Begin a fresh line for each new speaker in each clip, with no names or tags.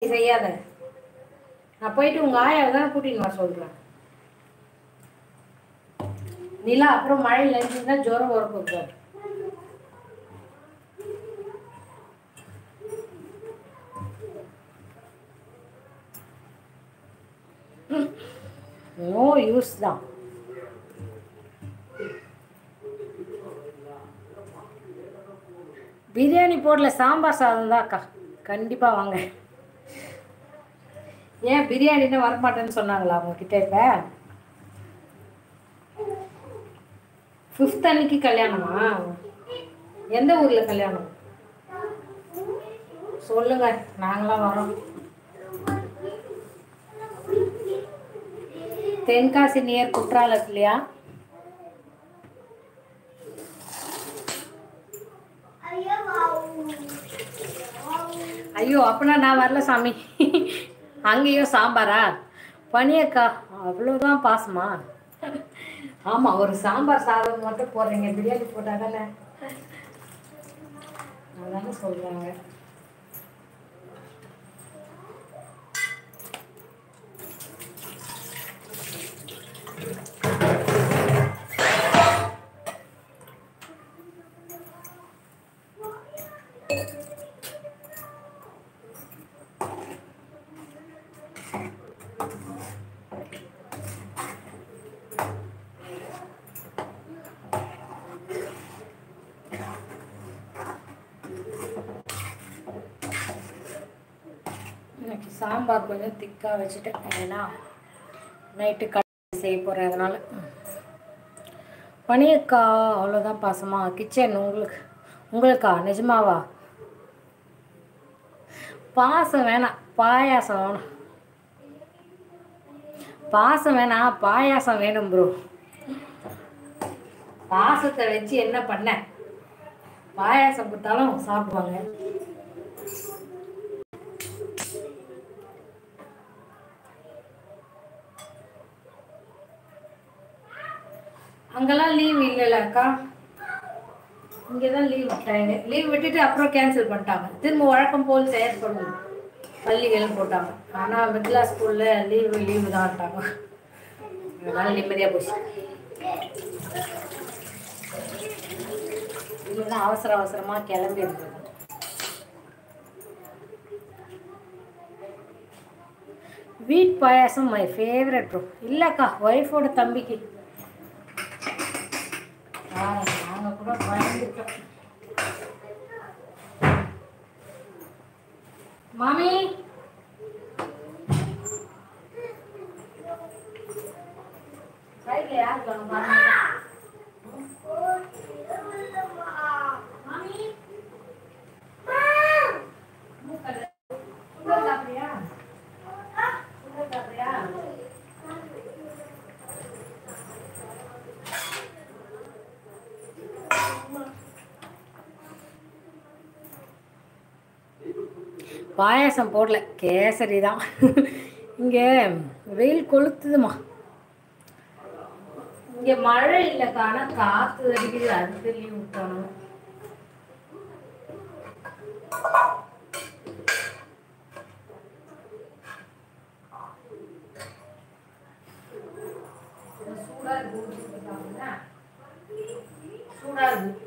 செய்யாத. நான் போயிட்டு உங்க ஆயாவை தான் கூட்டிட்டு வர சொல்றேன். நிலா அப்புறம் மழையில் நினைச்சுன்னா ஜுரம் வரப்போகுது. நோ யூஸ் தான். பிரியாணி போடல, சாம்பார் சாதம் தான் அக்கா. கண்டிப்பாக வாங்க. ஏன் பிரியாணின்னு வரமாட்டேன்னு சொன்னாங்களா உங்ககிட்ட? இப்போ 5th அன்னைக்கு கல்யாணமா? எந்த ஊரில் கல்யாணம் சொல்லுங்க, நாங்களாம் வரோம். தென்காசி நியர் குற்றாலத்துலையா? ஐயோ அப்பனா நான் வரல சாமி. அங்கேயும் சாம்பாரா? பனியக்கா அவ்வளோதான் பாசமா? ஆமாம், ஒரு சாம்பார் சாதம் மட்டும் போடுறீங்க, பிரியாணி போட்டால் தானே. அதானே சொல்கிறாங்க. இன்னைக்கு சாம்பார் கொஞ்சம் திக்காக வச்சுட்டேன், ஏன்னா நைட்டு கடை செய்ய போகிறேன். அதனால் பனியக்கா அவ்வளோதான் பாசமா? கிச்சன் உங்களுக்கா? நிஜமாவா? பாசம் வேணாம், பாயாசம் வேணும். பாசம் வேணாம், பாயாசம் வேணும் ப்ரோ. பாசத்தை வச்சு என்ன பண்ண? பாயாசம் கொடுத்தாலும் சாப்பிடுவாங்க. அங்கெல்லாம் லீவ் இல்லைல்ல அக்கா? இங்கே தான் லீவ் விட்டாங்க. லீவ் விட்டுட்டு அப்புறம் கேன்சல் பண்ணிட்டாங்க. திரும்ப வழக்கம் போல் செயற்படும் பள்ளிகளும் போட்டாங்க. ஆனால் மித்லா ஸ்கூலில் லீவு தான்ட்டாங்க. அதனால நிம்மதியாக போச்சு. இதுதான் அவசரமாக கிளம்பி இருந்தது. வீட் பாயாசம் மை ஃபேவரட் ப்ரோ. இல்லைக்கா, ஒய்ஃபோட தம்பிக்கு. நாங்கள் கூட பயந்துட்டோம். மாமி சைட்ல யார் மாமி? பாயாசம் போடல, கேசரி தான். இங்கே வெயில் கொளுத்துதுமா. இங்கே மழை இல்லைக்கா, ஆனால் காற்று அடிக்குது. அதுக்கு லீவ் விட்டணும். சூடா இருக்கு, சூடா இருக்கு.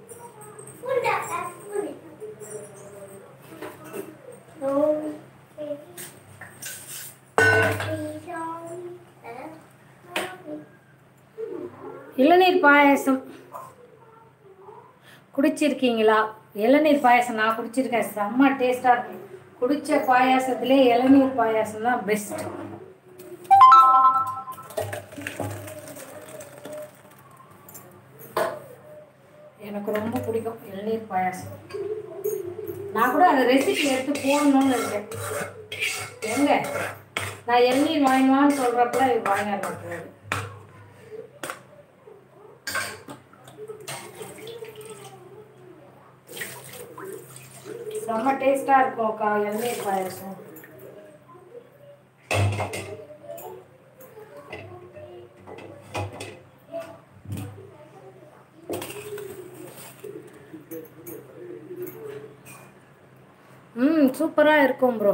இளநீர் பாயாசம் குடிச்சிருக்கீங்களா? இளநீர் பாயாசம் நான் குடிச்சிருக்கேன், செம்ம டேஸ்டாக இருக்கும். குடித்த பாயாசத்துலேயே இளநீர் பாயாசம் தான் பெஸ்ட். எனக்கு ரொம்ப பிடிக்கும் இளநீர் பாயாசம். நான் கூட அந்த ரெசிபி எடுத்து போடணும்னு இருக்கேன். எங்க நான் இளநீர் வாங்கினான்னு சொல்கிறப்பல வாங்க மாட்டேன். செம்ம டேஸ்டாக இருக்கும் அக்கா இளநீர் பாயாசம். சூப்பராக இருக்கும் ப்ரோ.